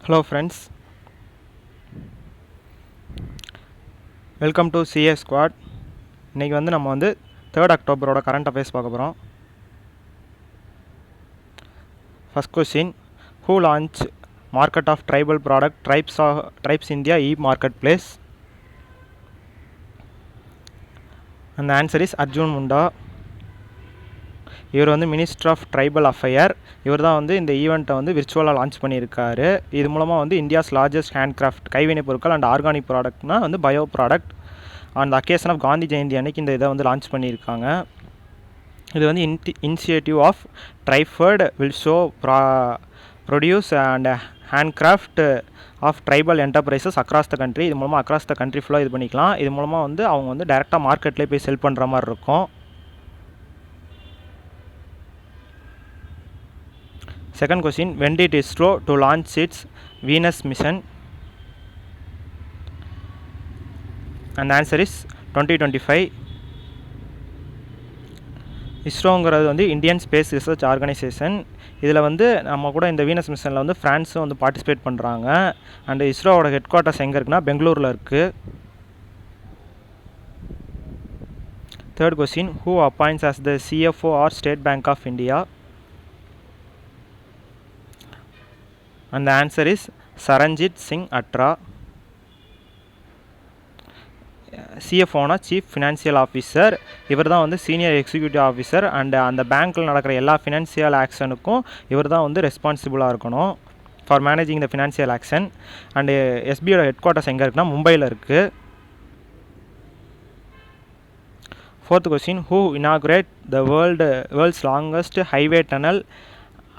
Hello friends, welcome to CA squad. இன்றைக்கி நம்ம 3rd அக்டோபரோட கரண்ட் அஃபேர்ஸ் பார்க்க போகிறோம். First question, who launch market of tribal product tribes India e market place? அந்த answer is Arjun Munda. இவர் minister of tribal affair. இவர் தான் இந்த ஈவெண்ட்டை விர்ச்சுவலாக லான்ச் பண்ணியிருக்காரு. இது மூலமாக இந்தியாஸ் லார்ஜஸ்ட் ஹேண்ட்கிராஃப்ட் கைவினைப் பொருட்கள் அண்ட் ஆர்கானிக் ப்ராடக்ட்னா பயோ ப்ராடக்ட் அந்த அக்கேஷன் ஆஃப் காந்தி ஜெயந்தி அன்னைக்கு இந்த இதை லான்ச் பண்ணியிருக்காங்க. இது initiative of TRIFED will show produce and handcraft of tribal enterprises across the country. இது மூலமாக அக்ராஸ் த கண்ட்ரி ஃபுல்லாக இது பண்ணிக்கலாம். இது மூலமாக அவங்க டேரெக்டாக மார்க்கெட்லேயே போய் செல் பண்ணுற மாதிரி இருக்கும். Second question, when did ISRO to launch its Venus mission? And the answer is 2025. இஸ்ரோங்கிறது இந்தியன் ஸ்பேஸ் ரிசர்ச் ஆர்கனைசேஷன். இதில் நம்ம கூட இந்த வீனஸ் மிஷனில் ஃப்ரான்ஸும் பார்ட்டிசிபேட் பண்ணுறாங்க. அண்ட் இஸ்ரோவோட ஹெட் குவார்ட்டர்ஸ் எங்கே இருக்குன்னா பெங்களூரில் இருக்குது. Third question, who appoints as the CFO or State Bank of India? And the answer is Saranjit Singh Atra. CFOனா சீஃப் ஃபினான்ஷியல் ஆஃபீஸர். இவர் தான் சீனியர் எக்ஸிக்யூட்டிவ் ஆஃபீஸர். அண்ட் அந்த பேங்க்கில் நடக்கிற எல்லா ஃபினான்ஷியல் ஆக்ஷனுக்கும் இவர் தான் ரெஸ்பான்சிபிளாக இருக்கணும் for managing the financial action. And எஸ்பியோட ஹெட் குவார்ட்டர்ஸ் எங்கே இருக்குன்னா மும்பையில் இருக்குது. Fourth question, who inaugurate the world's longest highway tunnel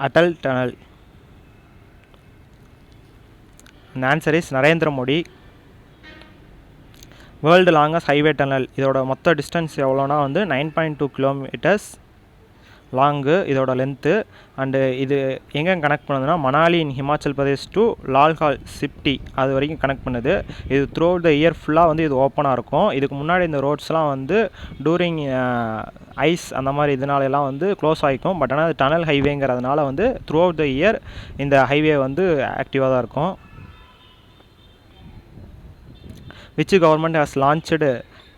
Atal tunnel? அந்த answer is Narendra Modi. World longest highway tunnel இதோட மொத்த டிஸ்டன்ஸ் எவ்வளோனா 9.2 கிலோமீட்டர்ஸ் லாங்கு இதோட லென்த்து. அண்டு இது எங்கே கனெக்ட் பண்ணுதுன்னா மணாலி இன் ஹிமாச்சல் பிரதேஷ் டு லால்கால் சிப்டி அது வரைக்கும் கனெக்ட் பண்ணுது. இது த்ரூ அவுட் த இயர் ஃபுல்லாக இது ஓப்பனாக இருக்கும். இதுக்கு முன்னாடி இந்த ரோட்ஸ்லாம் டூரிங் ஐஸ் அந்த மாதிரி இதனாலெல்லாம் க்ளோஸ் ஆகிக்கும். பட் ஆனால் அது டனல் ஹைவேங்கிறதுனால த்ரூ அவுட் த இயர் இந்த ஹைவே ஆக்டிவாக தான் இருக்கும். Which government has launched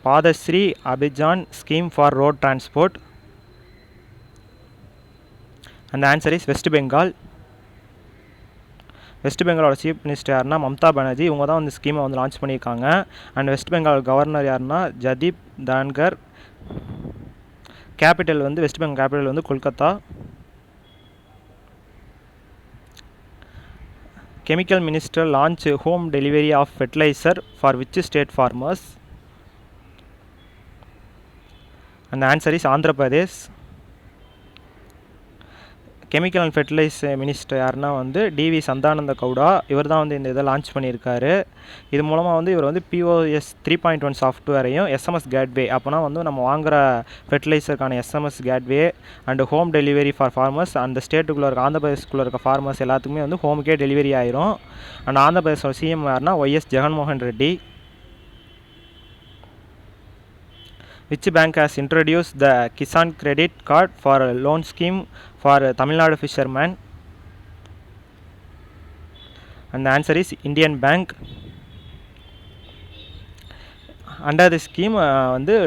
Padasri Abhijan scheme for road transport? And the answer is West Bengal. West பெங்காலோட சீஃப் மினிஸ்டர் யாருன்னா மம்தா பானர்ஜி. இவங்க தான் இந்த ஸ்கீமை லான்ச் பண்ணியிருக்காங்க. அண்ட் வெஸ்ட் பெங்கால் கவர்னர் யாருன்னா Jagdeep Dhankhar. Capital West Bengal capital Kolkata. Chemical Minister launch home delivery of fertilizer for which state farmers? And the answer is Andhra Pradesh. Chemical and fertiliser minister யாருன்னா DV Sadananda Gowda. இவர் தான் இந்த இதை லான்ச் பண்ணியிருக்காரு. இது மூலமாக இவர் POS 3.1 சாஃப்ட்வேரையும் SMS கேட்வே அப்போனா நம்ம வாங்குகிற ஃபெர்டிலைசருக்கான SMS gateway and home delivery for farmers அந்த ஸ்டேட்டுக்குள்ளே இருக்க ஆந்திர பிரதேஷ்குள்ளே இருக்க ஃபார்மர்ஸ் எல்லாத்துக்குமே ஹோமுக்கே டெலிவரி ஆயிரும். அண்ட் ஆந்திர பிரதேசோட சிஎம் யாருன்னா YS Jaganmohan Reddy. Which bank has introduced the Kisan Credit Card for a loan scheme for Tamil Nadu fishermen? And the answer is Indian Bank. Under the scheme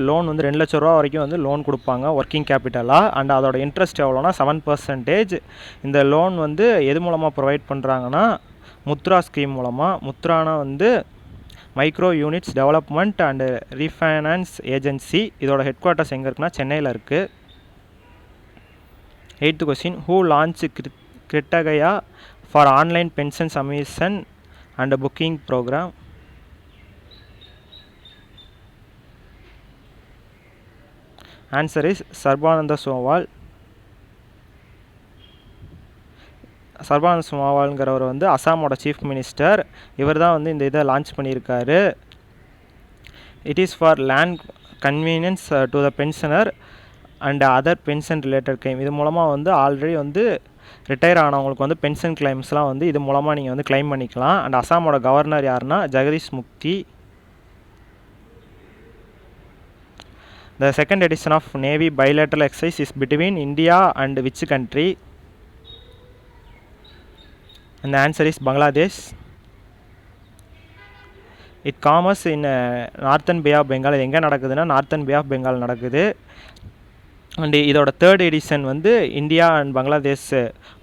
loan 2 லட்ச ரூபா வரைக்கும் loan கொடுப்பாங்க working கேபிட்டலாக. And அதோட interest எவ்வளோனா 7%. இந்த loan எது மூலமாக provide பண்ணுறாங்கன்னா முத்ரா ஸ்கீம் மூலமாக. முத்ரானா micro units development and refinance agency. இதோட ஹெட் குவார்ட்டர்ஸ் எங்கே இருக்குன்னா சென்னையில் இருக்குது. 8th question, who launch Kritagya for online pension submission and booking programme? Answer is Sarbananda Sonowal. Sarbananda சோனோவால்ங்கிறவர் அசாமோட சீஃப் மினிஸ்டர். இவர் தான் இந்த இதை லான்ச் பண்ணியிருக்காரு. It is for land convenience to the pensioner and other pension related claim. இது மூலமாக ஆல்ரெடி ரிட்டையர் ஆனவங்களுக்கு பென்ஷன் கிளைம்ஸ்லாம் இது மூலமாக நீங்கள் கிளைம் பண்ணிக்கலாம். அண்ட் அசாமோட கவர்னர் யாருன்னா ஜெகதீஷ் முக்தி. The second edition of Navy bilateral exercise is between India and which country? And the answer is Bangladesh. It comes in northern bay of Bengal. இது எங்கே நடக்குதுன்னா நார்த்தன் பே ஆஃப் பெங்கால் நடக்குது. அண்ட் இதோட third edition வந்து India and Bangladesh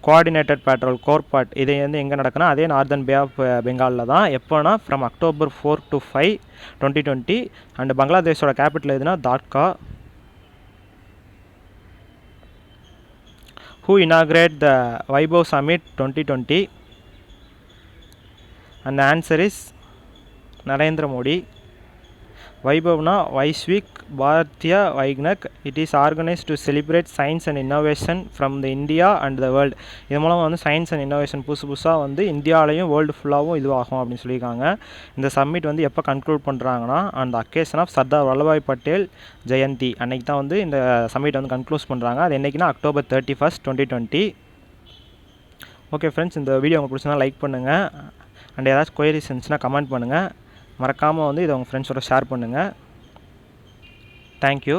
coordinated patrol CORPAT இது வந்து எங்கே நடக்குன்னா அதே நார்தன் பே ஆஃப் பெங்காலில் தான். எப்போனா ஃப்ரம் October 4 to 5, 2020. அண்ட் பங்களாதேஷோட கேபிட்டல் எதுனா Dhaka. Who inaugurated the Vaibhav Summit 2020? And the answer is Narendra Modi. Vaibhavna Vaishvik Bharatiya Vaignak. It is organized to celebrate science and innovation from the India and the world. இது மூலமாக வந்து science and innovation புதுசாக வந்து இந்தியாவிலையும் world ஃபுல்லாகவும் இதுவாகும் அப்படின்னு சொல்லியிருக்காங்க. இந்த சம்மிட் வந்து எப்போ கன்க்ளூட் பண்ணுறாங்கன்னா அந்த அக்கேஷன் ஆஃப் சர்தார் வல்லபாய் பட்டேல் ஜெயந்தி அன்னைக்கு தான் வந்து இந்த சம்மிட் வந்து கன்க்ளூஸ் பண்ணுறாங்க. அது என்றைக்குன்னா October 31, 2020. ஓகே ஃப்ரெண்ட்ஸ், இந்த வீடியோ உங்களுக்கு பிடிச்சிருந்தா லைக் பண்ணுங்கள். அண்ட் ஏதாச்சும் கொயரிஸ் இருந்துச்சுன்னா கமெண்ட் பண்ணுங்கள். மறக்காமல் வந்து இதை உங்கள் ஃப்ரெண்ட்ஸோட ஷேர் பண்ணுங்கள். தேங்க்யூ.